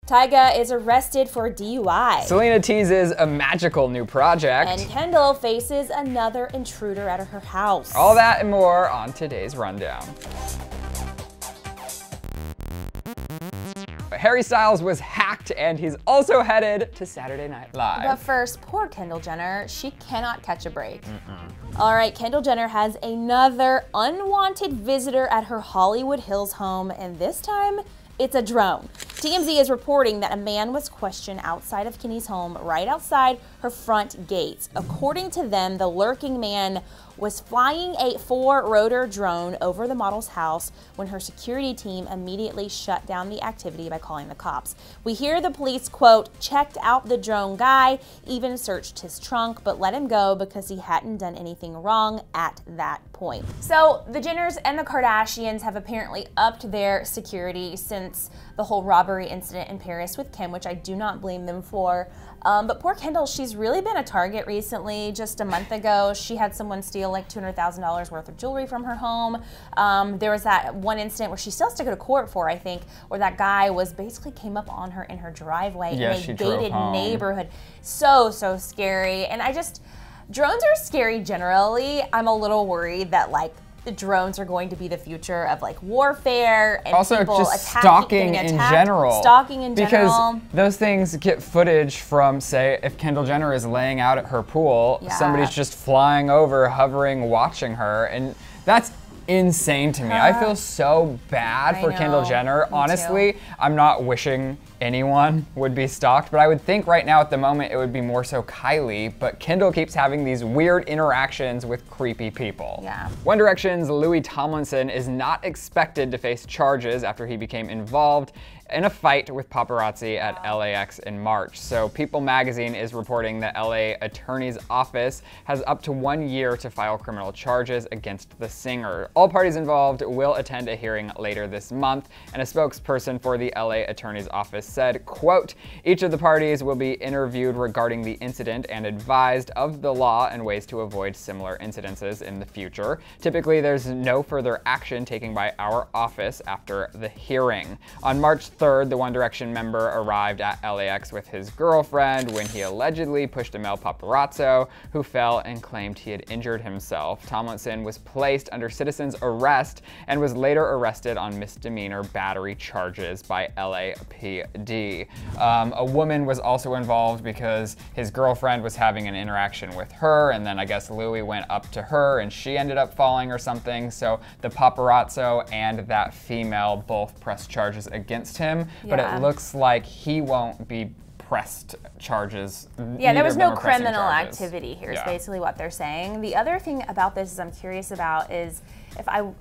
Tyga is arrested for DUI. Selena teases a magical new project. And Kendall faces another intruder at her house. All that and more on today's rundown. Harry Styles was hacked and he's also headed to Saturday Night Live. But first, poor Kendall Jenner, she cannot catch a break. All right, Kendall Jenner has another unwanted visitor at her Hollywood Hills home, and this time, it's a drone. TMZ is reporting that a man was questioned outside of Kenny's home, right outside her front gates. According to them, the lurking man was flying a 4-rotor drone over the model's house when her security team immediately shut down the activity by calling the cops. We hear the police, quote, checked out the drone guy, even searched his trunk, but let him go because he hadn't done anything wrong at that point. So the Jenners and the Kardashians have apparently upped their security since the whole robbery incident in Paris with Kim, which I do not blame them for. But poor Kendall, she's really been a target recently. Just a month ago, she had someone steal like $200,000 worth of jewelry from her home. There was that one incident where she still has to go to court for, I think, where that guy was basically came up on her in her driveway in a gated neighborhood. So scary. And drones are scary generally. I'm a little worried that like the drones are going to be the future of like warfare and also people just stalking in general. Stalking in general. Because those things get footage from, say, if Kendall Jenner is laying out at her pool, somebody's just flying over, hovering, watching her, and that's insane to me. I feel so bad for Kendall Jenner. Honestly, I'm not wishing anyone would be stalked, but I would think right now at the moment it would be more so Kylie, but Kendall keeps having these weird interactions with creepy people. One Direction's Louis Tomlinson is not expected to face charges after he became involved in a fight with paparazzi at LAX in March. So People magazine is reporting that LA Attorney's Office has up to 1 year to file criminal charges against the singer. All parties involved will attend a hearing later this month, and a spokesperson for the LA Attorney's Office said, quote, each of the parties will be interviewed regarding the incident and advised of the law and ways to avoid similar incidences in the future. Typically, there's no further action taken by our office after the hearing. On March 3rd, the One Direction member arrived at LAX with his girlfriend when he allegedly pushed a male paparazzo who fell and claimed he had injured himself. Tomlinson was placed under citizen's arrest and was later arrested on misdemeanor battery charges by LAPD. A woman was also involved because his girlfriend was having an interaction with her, and then I guess Louis went up to her and she ended up falling or something. So the paparazzo and that female both pressed charges against him. But it looks like he won't be pressed charges. Yeah, there was no criminal activity here is basically what they're saying. The other thing about this is I'm curious about is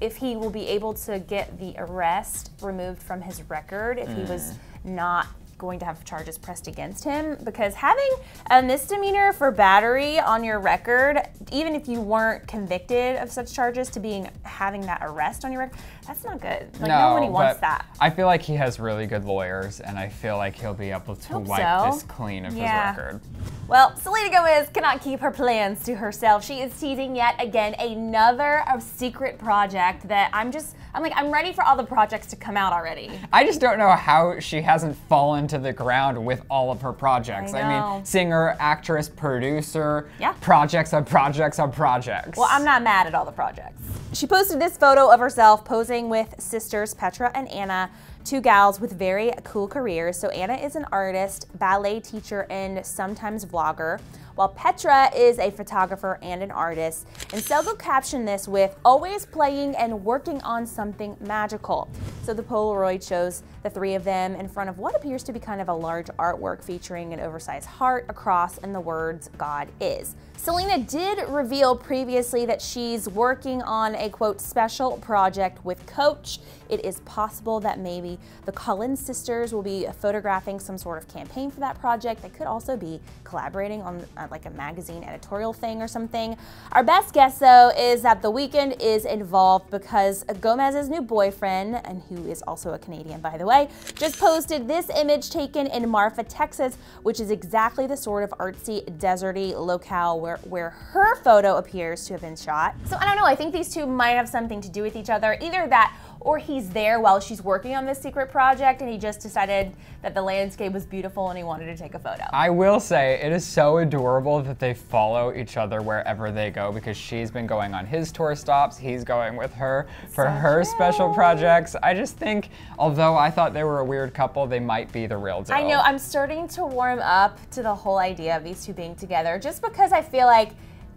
if he will be able to get the arrest removed from his record if he was not going to have charges pressed against him, because having a misdemeanor for battery on your record, even if you weren't convicted of such charges, to having that arrest on your record, that's not good. Like nobody wants that. I feel like he has really good lawyers, and I feel like he'll be able to wipe this clean of his record. Well, Selena Gomez cannot keep her plans to herself. She is teasing yet again another secret project that I'm ready for all the projects to come out already. I just don't know how she hasn't fallen to the ground with all of her projects. I mean, singer, actress, producer, projects on projects on projects. Well, I'm not mad at all the projects. She posted this photo of herself posing with sisters Petra and Anna, two gals with very cool careers. So Anna is an artist, ballet teacher, and sometimes vlogger, while Petra is a photographer and an artist. And Selgo captioned this with, always playing and working on something magical. So the Polaroid shows the three of them in front of what appears to be kind of a large artwork featuring an oversized heart, a cross, and the words, God is. Selena did reveal previously that she's working on a, quote, special project with Coach. It is possible that maybe the Collins sisters will be photographing some sort of campaign for that project. They could also be collaborating on like a magazine editorial thing or something. Our best guess, though, is that The Weeknd is involved because Gomez's new boyfriend, and who is also a Canadian, by the way, just posted this image taken in Marfa, Texas, which is exactly the sort of artsy, deserty locale where her photo appears to have been shot. So I don't know, I think these two might have something to do with each other. Either that, or he's there while she's working on this secret project and he just decided that the landscape was beautiful and he wanted to take a photo. I will say, it is so adorable that they follow each other wherever they go, because she's been going on his tour stops, he's going with her for her special projects. I just think, although I thought they were a weird couple, they might be the real deal. I know, I'm starting to warm up to the whole idea of these two being together, just because I feel like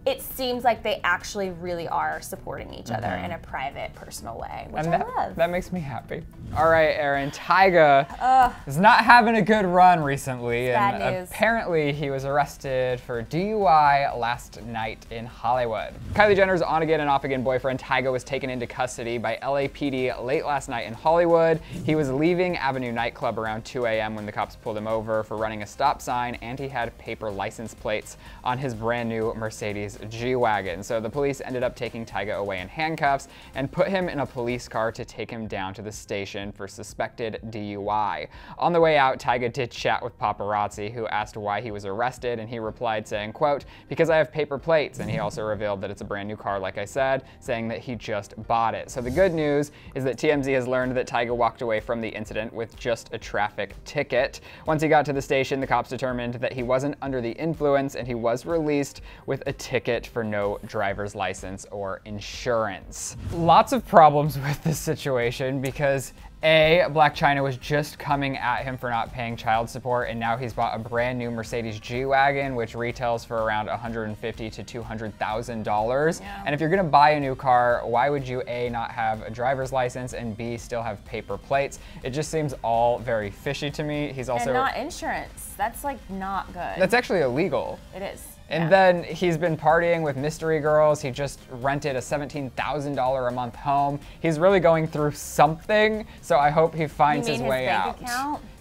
it seems like they actually really are supporting each other in a private, personal way, which I love. That makes me happy. All right, Erin, Tyga is not having a good run recently, and bad news. Apparently he was arrested for DUI last night in Hollywood. Kylie Jenner's on-again and off-again boyfriend Tyga was taken into custody by LAPD late last night in Hollywood. He was leaving Avenue nightclub around 2 a.m. when the cops pulled him over for running a stop sign, and he had paper license plates on his brand new Mercedes G-Wagon. So the police ended up taking Tyga away in handcuffs and put him in a police car to take him down to the station for suspected DUI. On the way out, Tyga did chat with paparazzi, who asked why he was arrested, and he replied saying, quote, "Because I have paper plates." And he also revealed that it's a brand new car, like I said, saying that he just bought it. So the good news is that TMZ has learned that Tyga walked away from the incident with just a traffic ticket. Once he got to the station, the cops determined that he wasn't under the influence, and he was released with a ticket for no driver's license or insurance. Lots of problems with this situation because A, Blac Chyna was just coming at him for not paying child support, and now he's bought a brand new Mercedes G-Wagon, which retails for around $150,000 to $200,000. Yeah. And if you're gonna buy a new car, why would you A, not have a driver's license, and B, still have paper plates? It just seems all very fishy to me. He's also— And not insurance. That's like not good. That's actually illegal. It is. And then he's been partying with mystery girls. He just rented a $17,000 a month home. He's really going through something, so I hope he finds his way out.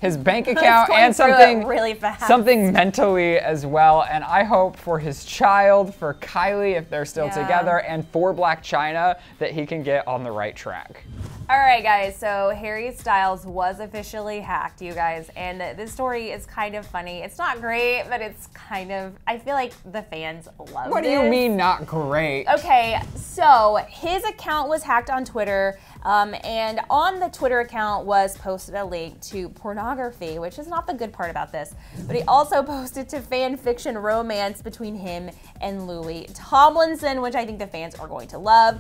His bank account and something really fast. Something mentally as well. And I hope for his child, for Kylie if they're still together, and for Blac Chyna that he can get on the right track. All right, guys, so Harry Styles was officially hacked, you guys, and this story is kind of funny. It's not great, but it's kind of, I feel like the fans love it. What do you mean not great? Okay, so his account was hacked on Twitter, and on the Twitter account was posted a link to pornography, which is not the good part about this, but he also posted to fan fiction romance between him and Louis Tomlinson, which I think the fans are going to love.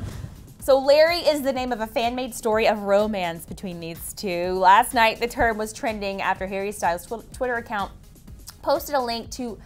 So Larry is the name of a fan-made story of romance between these two. Last night, the term was trending after Harry Styles' Twitter account posted a link to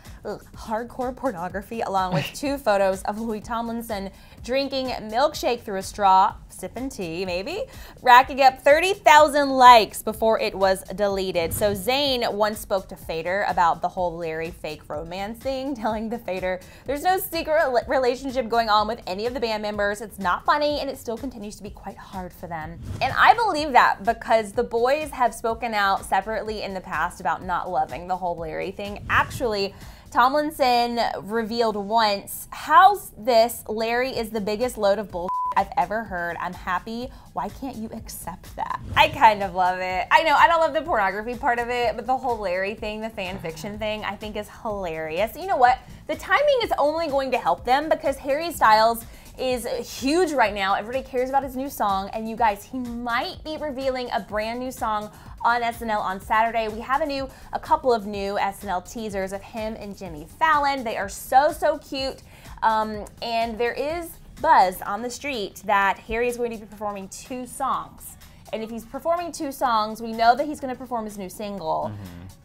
hardcore pornography along with 2 photos of Louis Tomlinson drinking milkshake through a straw, sipping tea maybe, racking up 30,000 likes before it was deleted. So Zayn once spoke to Fader about the whole Larry fake romance thing, telling the Fader there's no secret relationship going on with any of the band members. It's not funny, and it still continues to be quite hard for them. And I believe that because the boys have spoken out separately in the past about not loving the whole Larry thing. Actually, Tomlinson revealed once, "How's this? Larry is the biggest load of bullshit I've ever heard. I'm happy. Why can't you accept that?" I kind of love it. I know I don't love the pornography part of it, but the whole Larry thing, the fan fiction thing, I think is hilarious. You know what? The timing is only going to help them because Harry Styles is huge right now. Everybody cares about his new song, and you guys, he might be revealing a brand new song on SNL on Saturday. We have a couple of new SNL teasers of him and Jimmy Fallon. They are so cute, and there is buzz on the street that Harry is going to be performing 2 songs. And if he's performing 2 songs, we know that he's going to perform his new single.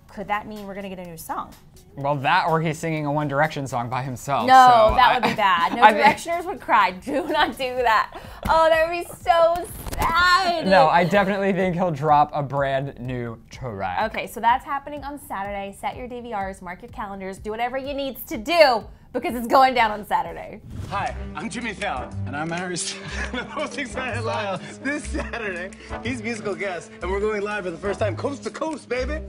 Could that mean we're going to get a new song? Well, that or he's singing a One Direction song by himself. No, so that would be bad. No Directioners would cry. Do not do that. Oh, that would be so sad. No, I definitely think he'll drop a brand new track. Okay, so that's happening on Saturday. Set your DVRs, mark your calendars, do whatever you need to do because it's going down on Saturday. Hi, I'm Jimmy Fallon. And I'm Harry Styles. Hosting Saturday Live this Saturday. He's musical guest, and we're going live for the first time coast to coast, baby.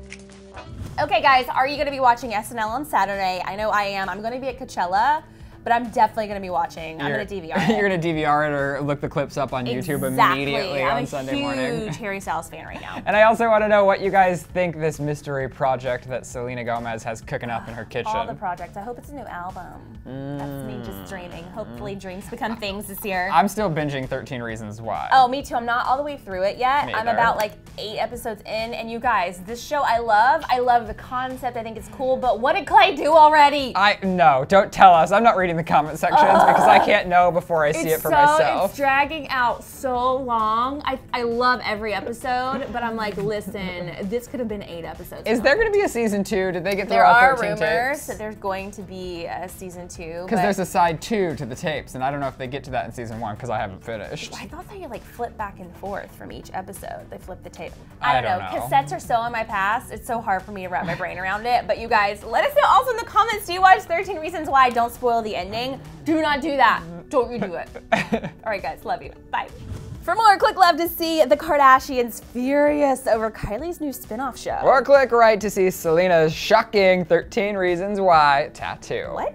Okay, guys, are you going to be watching SNL on Saturday? I know I am. I'm going to be at Coachella, but I'm definitely gonna be watching. I'm gonna DVR it. You're gonna DVR it or look the clips up on YouTube immediately on Sunday morning. I'm a huge Harry Styles fan right now. And I also want to know what you guys think this mystery project that Selena Gomez has cooking up in her kitchen. All the projects. I hope it's a new album. That's me just dreaming. Hopefully dreams become things this year. I'm still binging 13 Reasons Why. Oh, me too. I'm not all the way through it yet. I'm about like 8 episodes in, and you guys, this show I love. I love the concept. I think it's cool, but what did Clay do already? No, don't tell us. I'm not reading the comment sections because I can't know before I see it for myself. It's dragging out so long. I love every episode, but I'm like, listen, this could have been 8 episodes. Is there going to be a season 2? Did they get through there all are 13 rumors tapes? that there's going to be a season 2. Because there's a side 2 to the tapes, and I don't know if they get to that in season 1 because I haven't finished. I thought they like flip back and forth from each episode. They flip the tape. I don't know. Cassettes are so in my past. It's so hard for me to wrap my brain around it. But you guys, let us know also in the comments. Do you watch 13 Reasons Why? Don't spoil the ending. Do not do that. Don't you do it. All right, guys. Love you. Bye. For more, click love to see the Kardashians furious over Kylie's new spin-off show. Or click right to see Selena's shocking 13 Reasons Why tattoo. What?